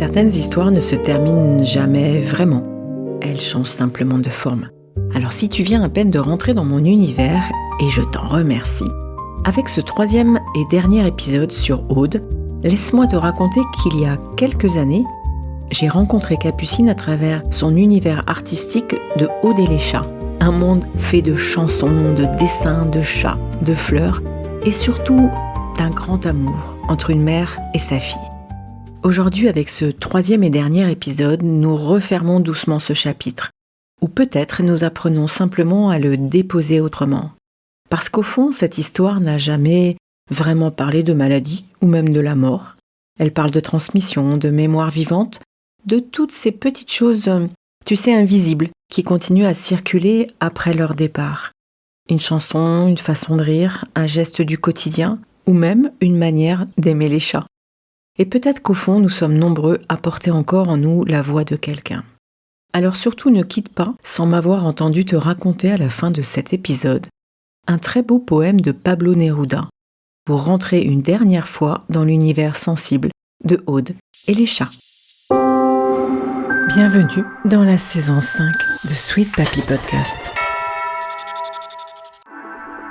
Certaines histoires ne se terminent jamais vraiment. Elles changent simplement de forme. Alors si tu viens à peine de rentrer dans mon univers, et je t'en remercie, avec ce 3e et dernier épisode sur Aude, laisse-moi te raconter qu'il y a quelques années, j'ai rencontré Capucine à travers son univers artistique de Aude et les chats. Un monde fait de chansons, de dessins, de chats, de fleurs et surtout d'un grand amour entre une mère et sa fille. Aujourd'hui, avec ce 3e et dernier épisode, nous refermons doucement ce chapitre. Ou peut-être nous apprenons simplement à le déposer autrement. Parce qu'au fond, cette histoire n'a jamais vraiment parlé de maladie ou même de la mort. Elle parle de transmission, de mémoire vivante, de toutes ces petites choses, tu sais, invisibles, qui continuent à circuler après leur départ. Une chanson, une façon de rire, un geste du quotidien, ou même une manière d'aimer les chats. Et peut-être qu'au fond, nous sommes nombreux à porter encore en nous la voix de quelqu'un. Alors surtout ne quitte pas sans m'avoir entendu te raconter à la fin de cet épisode un très beau poème de Pablo Neruda pour rentrer une dernière fois dans l'univers sensible de Aude et les chats. Bienvenue dans la saison 5 de Sweet Papi Podcast.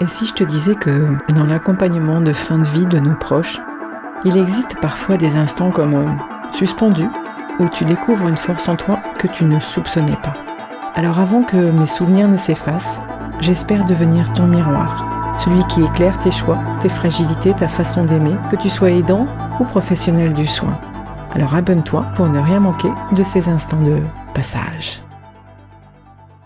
Et si je te disais que dans l'accompagnement de fin de vie de nos proches, il existe parfois des instants comme suspendus où tu découvres une force en toi que tu ne soupçonnais pas. Alors avant que mes souvenirs ne s'effacent, j'espère devenir ton miroir, celui qui éclaire tes choix, tes fragilités, ta façon d'aimer, que tu sois aidant ou professionnel du soin. Alors abonne-toi pour ne rien manquer de ces instants de passage.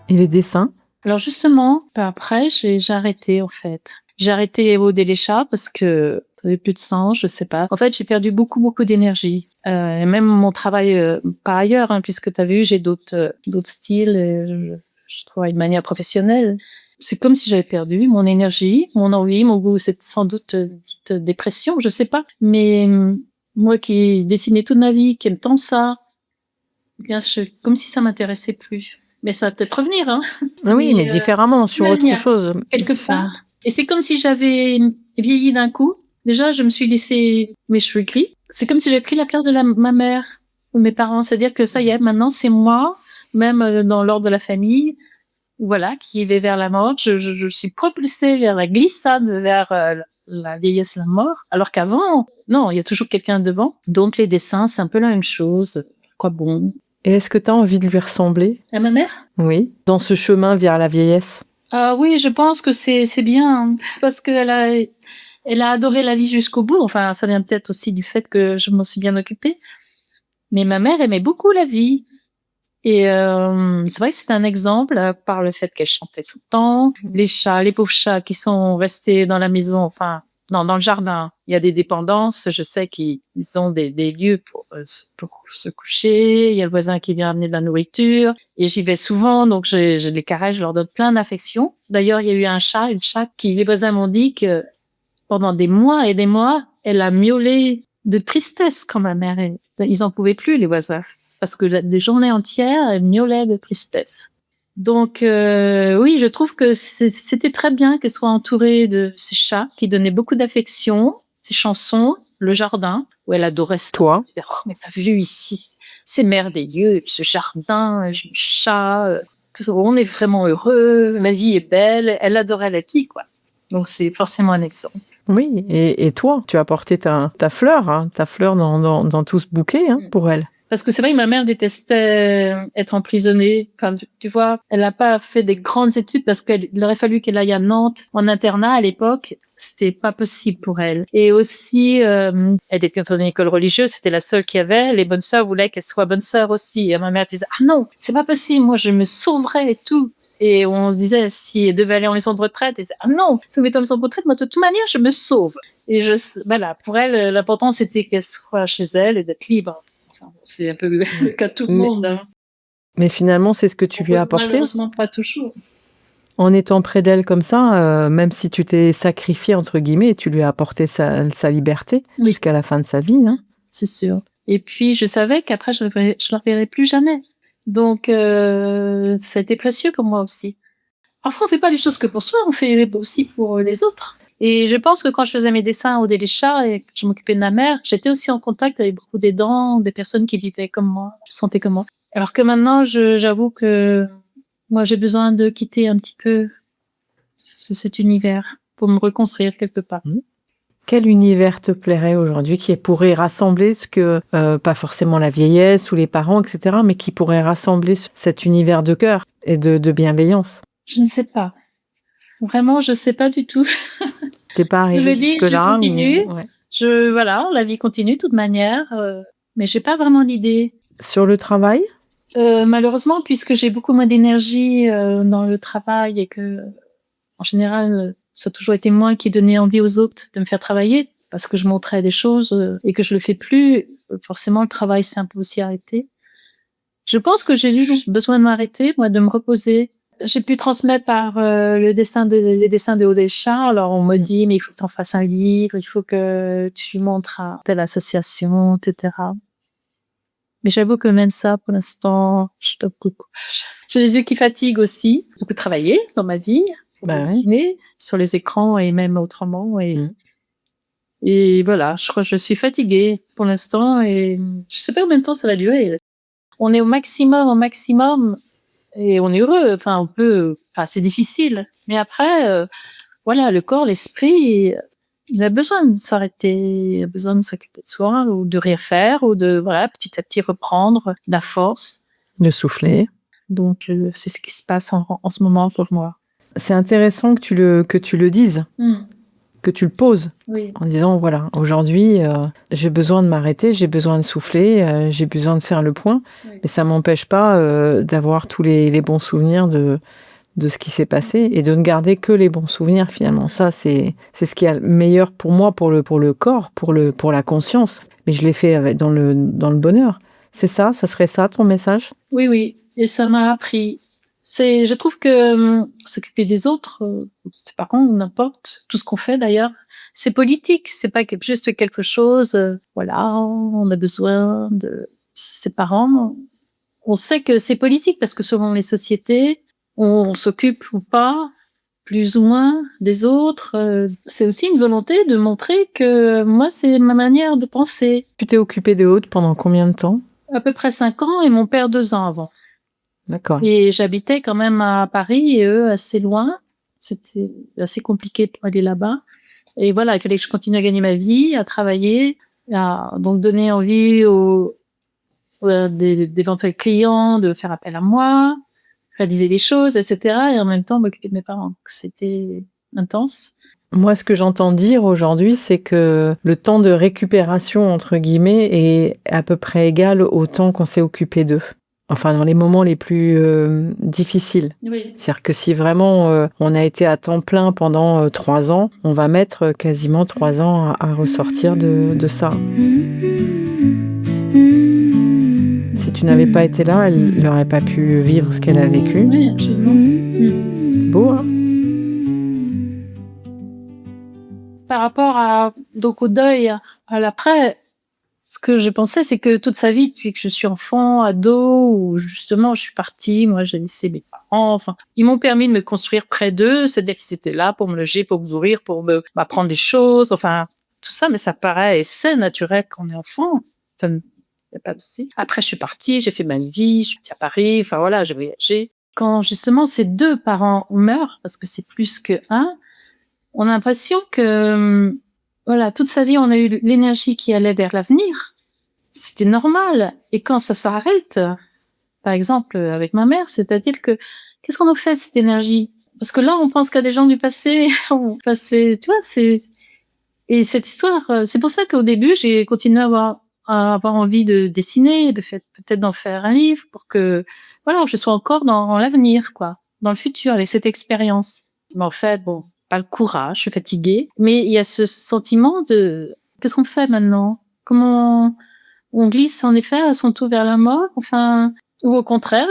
Et les dessins ? Alors justement, après, j'ai arrêté en fait. J'ai arrêté Aude et les chats parce que ça n'avait plus de sens, je sais pas. En fait, j'ai perdu beaucoup d'énergie. Et même mon travail par ailleurs, puisque tu as vu, j'ai d'autres styles. Et je travaille de manière professionnelle. C'est comme si j'avais perdu mon énergie, mon envie, mon goût. C'est sans doute une petite dépression, je sais pas. Mais moi qui dessinais toute ma vie, qui aime tant ça, bien, comme si ça m'intéressait plus. Mais ça va peut-être revenir, hein. Oui, mais différemment, sur autre chose. Quelque part. Et c'est comme si j'avais vieilli d'un coup. Déjà, je me suis laissé mes cheveux gris. C'est comme si j'avais pris la place de ma mère ou mes parents. C'est-à-dire que ça y est, maintenant, c'est moi, même dans l'ordre de la famille, voilà, qui va vers la mort. Je suis propulsée vers la glissade, vers la vieillesse, la mort. Alors qu'avant, non, il y a toujours quelqu'un devant. Donc, les dessins, c'est un peu la même chose. Quoi bon. Et est-ce que tu as envie de lui ressembler ? À ma mère ? Oui, dans ce chemin vers la vieillesse. Ah oui, je pense que c'est bien, parce qu'elle a adoré la vie jusqu'au bout. Enfin, ça vient peut-être aussi du fait que je m'en suis bien occupée. Mais ma mère aimait beaucoup la vie. Et c'est vrai que c'est un exemple par le fait qu'elle chantait tout le temps. Les chats, les pauvres chats qui sont restés dans la maison, enfin, non, dans le jardin. Il y a des dépendances. Je sais qu'ils ont des lieux pour se coucher. Il y a le voisin qui vient amener de la nourriture. Et j'y vais souvent, donc je les caresse, je leur donne plein d'affection. D'ailleurs, il y a eu une chatte qui, les voisins m'ont dit que pendant des mois et des mois, elle a miaulé de tristesse quand ma mère est. Ils en pouvaient plus, les voisins. Parce que des journées entières, elle miaulait de tristesse. Donc oui, je trouve que c'était très bien qu'elle soit entourée de ces chats qui donnaient beaucoup d'affection, ces chansons, le jardin, où elle adorait ça. Toi ? Oh, mais t'as vu ici, c'est merveilleux, ce jardin, chat, on est vraiment heureux, la vie est belle. Elle adorait la vie, quoi. Donc c'est forcément un exemple. Oui, et toi, tu as apporté ta fleur, ta fleur dans tout ce bouquet pour elle. Parce que c'est vrai que ma mère détestait être emprisonnée. Enfin, tu vois, elle n'a pas fait des grandes études parce qu'il aurait fallu qu'elle aille à Nantes en internat à l'époque. C'était pas possible pour elle. Et aussi, elle était dans une école religieuse, c'était la seule qu'il y avait. Les bonnes sœurs voulaient qu'elle soit bonne sœur aussi. Et ma mère disait, ah non, c'est pas possible, moi je me sauverais et tout. Et on se disait, si elle devait aller en maison de retraite, elle disait, ah non, si on met en maison de retraite, moi de toute manière, je me sauve. Et voilà, pour elle, l'important c'était qu'elle soit chez elle et d'être libre. Enfin, c'est un peu le cas de tout le monde. Mais finalement, c'est ce que tu lui as apporté. Malheureusement, pas toujours. En étant près d'elle comme ça, même si tu t'es sacrifié, entre guillemets, tu lui as apporté sa liberté jusqu'à la fin de sa vie. C'est sûr. Et puis, je savais qu'après, je ne la reverrai plus jamais. Donc, ça a été précieux pour moi aussi. Parfois, on ne fait pas les choses que pour soi, on fait aussi pour les autres. Et je pense que quand je faisais mes dessins au Déléchat et que je m'occupais de ma mère, j'étais aussi en contact avec beaucoup d'aidants, des personnes qui vivaient comme moi, qui se sentaient comme moi. Alors que maintenant, j'avoue que moi, j'ai besoin de quitter un petit peu cet univers pour me reconstruire quelque part. Quel univers te plairait aujourd'hui qui pourrait rassembler ce que, pas forcément la vieillesse ou les parents, etc., mais qui pourrait rassembler cet univers de cœur et de bienveillance? Je ne sais pas. Vraiment, je sais pas du tout. T'es pas Je arrivé me dis, je jusque-là continue. Ouais. Voilà, la vie continue de toute manière, mais j'ai pas vraiment d'idée. Sur le travail? Malheureusement, puisque j'ai beaucoup moins d'énergie dans le travail et que, en général, ça a toujours été moi qui donnais envie aux autres de me faire travailler parce que je montrais des choses et que je le fais plus. Forcément, le travail s'est un peu aussi arrêté. Je pense que j'ai juste besoin de m'arrêter, moi, de me reposer. J'ai pu transmettre par les dessins de Odécha. Alors, on me dit, mais il faut que tu en fasses un livre, il faut que tu montres à telle association, etc. Mais j'avoue que même ça, pour l'instant, je dois beaucoup de courage. J'ai les yeux qui fatiguent aussi. Beaucoup travaillé dans ma vie, pour dessiner, sur les écrans et même autrement. Et voilà, je crois que je suis fatiguée pour l'instant et je sais pas combien de temps ça va durer. On est au maximum, et on est heureux. Enfin, c'est difficile. Mais après, voilà, le corps, l'esprit, il a besoin de s'arrêter, il a besoin de s'occuper de soi, ou de rien faire, ou de, voilà, petit à petit reprendre la force. De souffler. Donc, c'est ce qui se passe en ce moment pour moi. C'est intéressant que tu le dises. Que tu le poses, en disant, voilà, aujourd'hui, j'ai besoin de m'arrêter, j'ai besoin de souffler, j'ai besoin de faire le point, mais ça m'empêche pas d'avoir tous les bons souvenirs de ce qui s'est passé et de ne garder que les bons souvenirs, finalement. Ça, c'est ce qui est le meilleur pour moi, pour le corps, pour la conscience. Mais je l'ai fait dans le bonheur. C'est ça serait ça ton message? Oui. Et ça m'a appris. Je trouve que s'occuper des autres, ses parents ou n'importe, tout ce qu'on fait d'ailleurs, c'est politique. C'est pas juste quelque chose, voilà, on a besoin de ses parents. On sait que c'est politique parce que selon les sociétés, on s'occupe ou pas, plus ou moins, des autres. C'est aussi une volonté de montrer que moi, c'est ma manière de penser. Tu t'es occupée des autres pendant combien de temps? À peu près 5 ans et mon père 2 ans avant. D'accord. Et j'habitais quand même à Paris et eux assez loin. C'était assez compliqué pour aller là-bas. Et voilà, il fallait que je continue à gagner ma vie, à travailler, à donc donner envie d'éventuels clients de faire appel à moi, réaliser des choses, etc. Et en même temps m'occuper de mes parents. C'était intense. Moi, ce que j'entends dire aujourd'hui, c'est que le temps de récupération, entre guillemets, est à peu près égal au temps qu'on s'est occupé d'eux. Enfin, dans les moments les plus difficiles. Oui. C'est-à-dire que si vraiment on a été à temps plein pendant 3 ans, on va mettre quasiment 3 ans à ressortir de ça. Si tu n'avais pas été là, elle n'aurait pas pu vivre ce qu'elle a vécu. Oui, absolument. C'est beau, hein? Par rapport au deuil, à l'après, ce que je pensais, c'est que toute sa vie, depuis que je suis enfant, ado, ou justement, je suis partie, moi, j'ai laissé mes parents, enfin, ils m'ont permis de me construire près d'eux, c'est-à-dire qu'ils étaient là pour me loger, pour me nourrir, pour m'apprendre des choses, enfin, tout ça, mais ça paraît, et c'est naturel quand on est enfant. Ça ne, y a pas de souci. Après, je suis partie, j'ai fait ma vie, je suis partie à Paris, enfin, voilà, j'ai voyagé. Quand, justement, ces 2 parents meurent, parce que c'est plus que un, on a l'impression que, voilà, toute sa vie, on a eu l'énergie qui allait vers l'avenir. C'était normal. Et quand ça s'arrête, par exemple, avec ma mère, c'est-à-dire que, qu'est-ce qu'on en fait de cette énergie? Parce que là, on pense qu'à des gens du passé. Tu vois, et cette histoire, c'est pour ça qu'au début, j'ai continué à avoir envie de dessiner, peut-être d'en faire un livre pour que, voilà, je sois encore dans l'avenir, quoi, dans le futur, avec cette expérience. Mais en fait, bon, pas le courage, je suis fatiguée, mais il y a ce sentiment de qu'est-ce qu'on fait maintenant? Comment on glisse en effet à son tour vers la mort? Enfin, ou au contraire,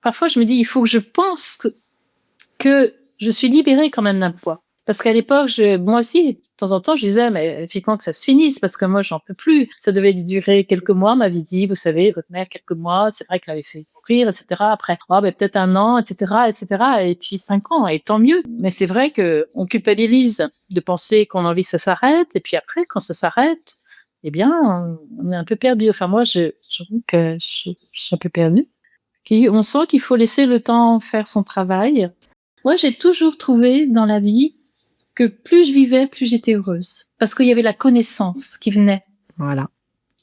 parfois je me dis il faut que je pense que je suis libérée quand même d'un poids. Parce qu'à l'époque, moi aussi, temps en temps, je disais, mais vivement que ça se finisse, parce que moi, j'en peux plus. Ça devait durer quelques mois, m'avait dit, vous savez, votre mère, quelques mois, c'est vrai qu'elle avait fait mourir, etc. Après, peut-être 1 an, etc., etc. Et puis 5 ans, et tant mieux. Mais c'est vrai que on culpabilise de penser qu'on a envie que ça s'arrête, et puis après, quand ça s'arrête, eh bien, on est un peu perdu. Enfin, moi, j'avoue que je suis un peu perdue. On sent qu'il faut laisser le temps faire son travail. Moi, j'ai toujours trouvé dans la vie que plus je vivais, plus j'étais heureuse. Parce qu'il y avait la connaissance qui venait. Voilà.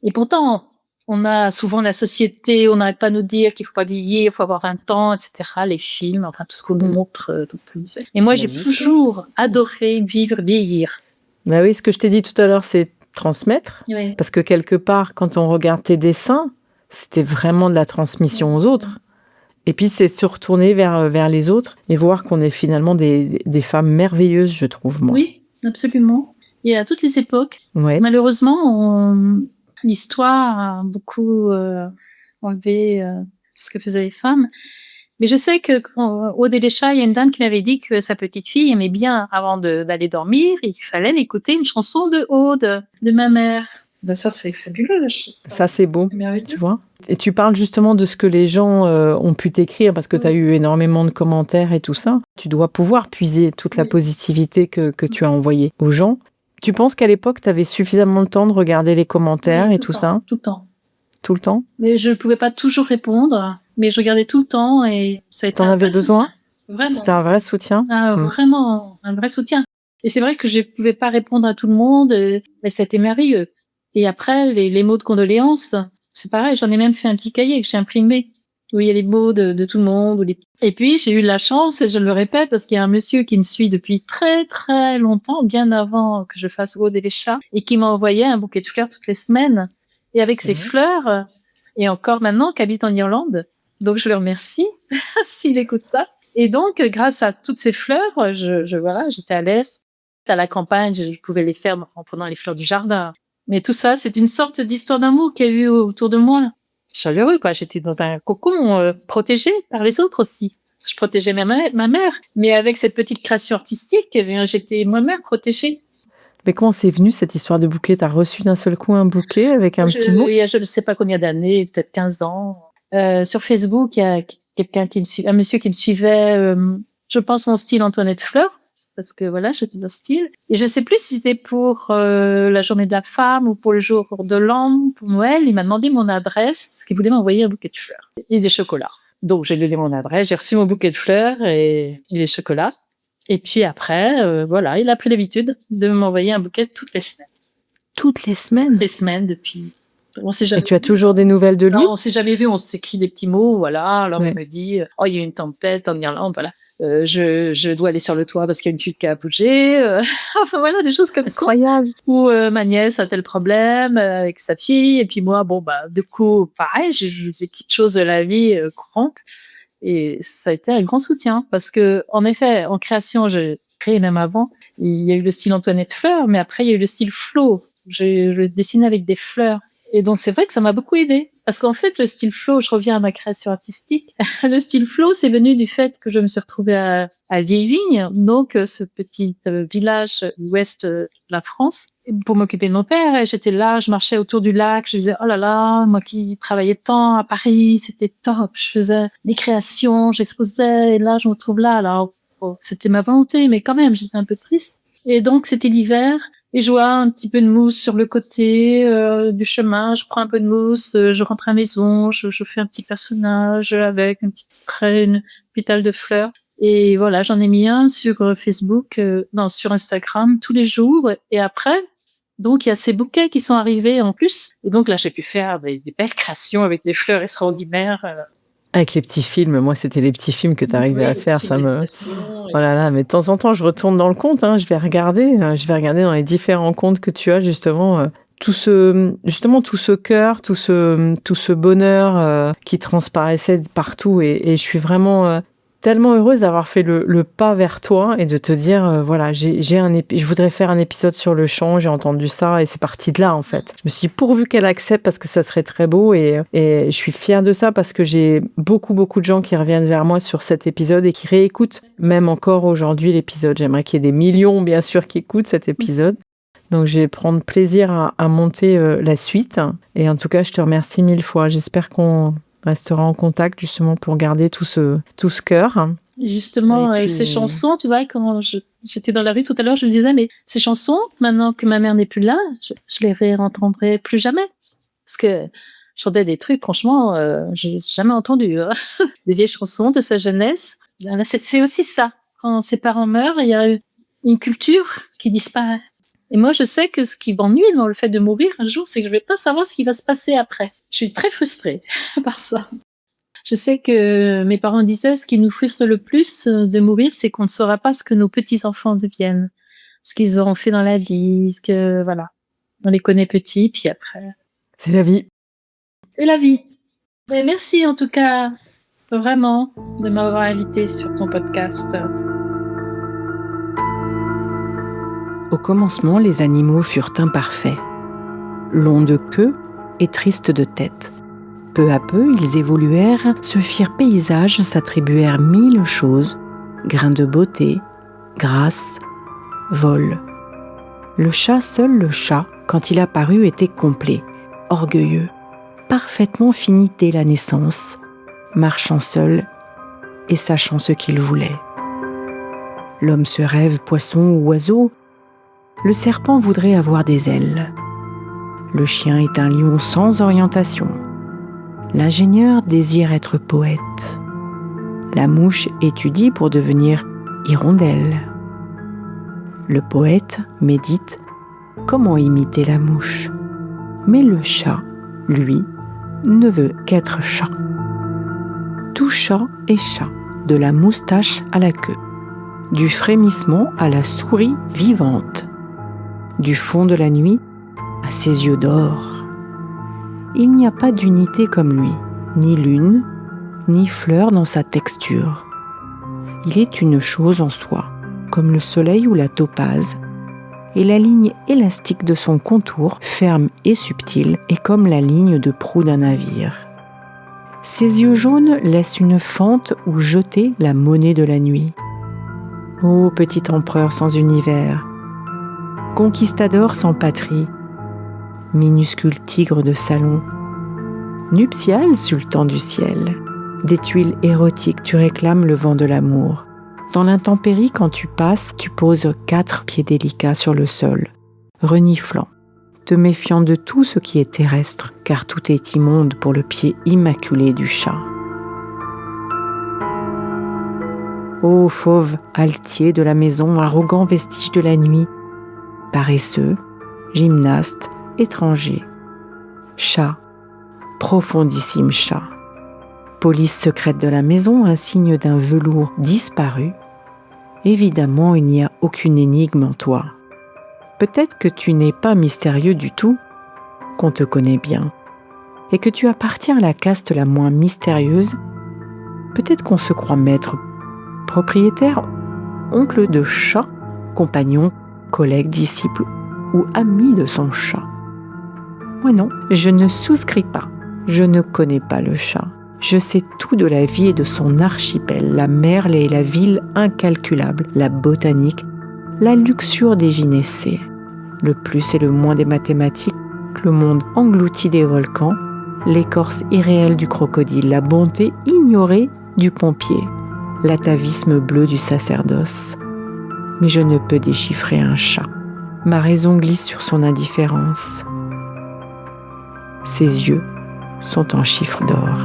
Et pourtant, on a souvent la société, on n'arrête pas de nous dire qu'il faut pas vieillir, il faut avoir 20 ans, etc. Les films, enfin tout ce qu'on nous montre. Et moi, j'ai toujours adoré vivre, vieillir. Bah oui, ce que je t'ai dit tout à l'heure, c'est transmettre. Oui. Parce que quelque part, quand on regarde tes dessins, c'était vraiment de la transmission aux autres. Et puis, c'est se retourner vers les autres et voir qu'on est finalement des femmes merveilleuses, je trouve, moi. Oui, absolument. Et à toutes les époques. Ouais. Malheureusement, l'histoire a beaucoup enlevé ce que faisaient les femmes. Mais je sais que Aude et les chats, il y a une dame qui m'avait dit que sa petite fille aimait bien, avant d'aller dormir, il fallait écouter une chanson de Aude, de ma mère. Ben ça, c'est fabuleux. Ça, c'est beau, tu vois. Et tu parles justement de ce que les gens ont pu t'écrire, parce que tu as eu énormément de commentaires et tout ça. Tu dois pouvoir puiser toute la positivité que tu as envoyée aux gens. Tu penses qu'à l'époque, tu avais suffisamment de temps de regarder les commentaires et tout ça ? Tout le temps. Tout le temps ? Mais je ne pouvais pas toujours répondre, mais je regardais tout le temps et ça a été T'en avais besoin ? Vraiment. C'était un vrai soutien ? Vraiment, un vrai soutien. Et c'est vrai que je ne pouvais pas répondre à tout le monde, mais c'était merveilleux. Et après, les mots de condoléances, c'est pareil, j'en ai même fait un petit cahier que j'ai imprimé, où il y a les mots de tout le monde. Et puis, j'ai eu la chance, et je le répète, parce qu'il y a un monsieur qui me suit depuis très, très longtemps, bien avant que je fasse Aude et les chats, et qui m'a envoyé un bouquet de fleurs toutes les semaines. Et avec ces fleurs, et encore maintenant, qui habite en Irlande. Donc, je le remercie, s'il écoute ça. Et donc, grâce à toutes ces fleurs, voilà, j'étais à l'aise. À la campagne, je pouvais les faire en prenant les fleurs du jardin. Mais tout ça, c'est une sorte d'histoire d'amour qu'il y a eu autour de moi. Chaleureux, quoi. J'étais dans un cocon protégé par les autres aussi. Je protégeais ma mère, mais avec cette petite création artistique, j'étais moi-même protégée. Mais comment c'est venu cette histoire de bouquet ? T'as reçu d'un seul coup un bouquet avec un petit mot ? Oui, je ne sais pas combien d'années, peut-être 15 ans. Sur Facebook, il y a un monsieur qui me suivait, je pense mon style Antoinette Fleur, parce que voilà, j'étais dans le style. Et je ne sais plus si c'était pour la journée de la femme ou pour le jour de l'an, pour Noël. Il m'a demandé mon adresse, parce qu'il voulait m'envoyer un bouquet de fleurs et des chocolats. Donc, j'ai donné mon adresse, j'ai reçu mon bouquet de fleurs et les chocolats. Et puis après, voilà, il a pris l'habitude de m'envoyer un bouquet toutes les semaines. Toutes les semaines ? Toutes les semaines depuis. On s'est jamais Et tu as toujours des nouvelles de lui ? Non, on s'est jamais vu, on s'écrit des petits mots, voilà. Alors il me dit, oh, il y a une tempête en Irlande, voilà. Je dois aller sur le toit parce qu'il y a une tuile qui a bougé. Enfin voilà, des choses comme Incroyable. Ça. Ou ma nièce a tel problème avec sa fille. Et puis moi, du coup, pareil, je fais quelque chose de la vie courante. Et ça a été un grand soutien parce que, en effet, en création, j'ai créé même avant. Il y a eu le style Antoinette Fleur, mais après, il y a eu le style flow. Je dessinais avec des fleurs. Et donc, c'est vrai que ça m'a beaucoup aidée. Parce qu'en fait, le style flow, je reviens à ma création artistique. Le style flow, c'est venu du fait que je me suis retrouvée à Vieille-Vigne, donc ce petit village ouest de la France, pour m'occuper de mon père. Et j'étais là, je marchais autour du lac, je disais, oh là là, moi qui travaillais tant à Paris, c'était top. Je faisais des créations, j'exposais, et là, je me retrouve là. Alors, c'était ma volonté, mais quand même, j'étais un peu triste. Et donc, c'était l'hiver. Et je vois un petit peu de mousse sur le côté du chemin. Je prends un peu de mousse, je rentre à la maison, je fais un petit personnage avec un petit trait, une pétale de fleurs. Et voilà, j'en ai mis un sur Facebook, sur Instagram tous les jours. Et après, donc il y a ces bouquets qui sont arrivés en plus. Et donc là, j'ai pu faire des belles créations avec des fleurs extraordinaires. Avec les petits films, moi c'était les petits filmes que tu arrivais à faire, ça me... Oh là là, mais de temps en temps je retourne dans le compte, je vais regarder dans les différents comptes que tu as justement, tout ce cœur, tout ce bonheur qui transparaissait de partout et je suis vraiment tellement heureuse d'avoir fait le pas vers toi et de te dire, voilà, je voudrais faire un épisode sur le chant, j'ai entendu ça et c'est parti de là en fait. Je me suis dit, pourvu qu'elle accepte parce que ça serait très beau et je suis fière de ça parce que j'ai beaucoup de gens qui reviennent vers moi sur cet épisode et qui réécoutent même encore aujourd'hui l'épisode. J'aimerais qu'il y ait des millions bien sûr qui écoutent cet épisode. Donc je vais prendre plaisir à monter la suite et en tout cas je te remercie 1000 fois. J'espère qu'on restera en contact justement pour garder tout ce cœur. Justement, puis... ces chansons, tu vois, quand j'étais dans la rue tout à l'heure, je me disais, mais ces chansons, maintenant que ma mère n'est plus là, je les réentendrai plus jamais. Parce que je chantais des trucs, franchement, j'ai jamais entendu. Hein. Des vieilles chansons de sa jeunesse. Là, c'est aussi ça. Quand ses parents meurent, il y a une culture qui disparaît. Et moi, je sais que ce qui m'ennuie dans le fait de mourir un jour, c'est que je vais pas savoir ce qui va se passer après. Je suis très frustrée par ça. Je sais que mes parents disaient, ce qui nous frustre le plus de mourir, c'est qu'on ne saura pas ce que nos petits-enfants deviennent, ce qu'ils auront fait dans la vie, voilà. On les connaît petits, puis après... C'est la vie. C'est la vie. Mais merci en tout cas, vraiment, de m'avoir invité sur ton podcast. Au commencement, les animaux furent imparfaits, longs de queue et tristes de tête. Peu à peu, ils évoluèrent, se firent paysages, s'attribuèrent 1000 choses, grains de beauté, grâce, vol. Le chat, seul le chat, quand il apparut, était complet, orgueilleux, parfaitement fini dès la naissance, marchant seul et sachant ce qu'il voulait. L'homme se rêve poisson ou oiseau, le serpent voudrait avoir des ailes. Le chien est un lion sans orientation. L'ingénieur désire être poète. La mouche étudie pour devenir hirondelle. Le poète médite comment imiter la mouche. Mais le chat, lui, ne veut qu'être chat. Tout chat est chat, de la moustache à la queue, du frémissement à la souris vivante. Du fond de la nuit à ses yeux d'or. Il n'y a pas d'unité comme lui, ni lune, ni fleur dans sa texture. Il est une chose en soi, comme le soleil ou la topaze, et la ligne élastique de son contour, ferme et subtile, est comme la ligne de proue d'un navire. Ses yeux jaunes laissent une fente où jeter la monnaie de la nuit. Ô petit empereur sans univers, conquistador sans patrie, minuscule tigre de salon, nuptial sultan du ciel, des tuiles érotiques tu réclames le vent de l'amour. Dans l'intempérie, quand tu passes, tu poses 4 pieds délicats sur le sol, reniflant, te méfiant de tout ce qui est terrestre, car tout est immonde pour le pied immaculé du chat. Ô fauve altier de la maison, arrogant vestige de la nuit, paresseux, gymnaste, étranger, chat, profondissime chat, police secrète de la maison, un signe d'un velours disparu, évidemment il n'y a aucune énigme en toi. Peut-être que tu n'es pas mystérieux du tout, qu'on te connaît bien, et que tu appartiens à la caste la moins mystérieuse. Peut-être qu'on se croit maître, propriétaire, oncle de chat, compagnon, collègue, disciple ou ami de son chat. Moi non, je ne souscris pas. Je ne connais pas le chat. Je sais tout de la vie et de son archipel, la merle et la ville incalculable, la botanique, la luxure des gynécées, le plus et le moins des mathématiques, le monde englouti des volcans, l'écorce irréelle du crocodile, la bonté ignorée du pompier, l'atavisme bleu du sacerdoce. Mais je ne peux déchiffrer un chat. Ma raison glisse sur son indifférence. Ses yeux sont en chiffres d'or.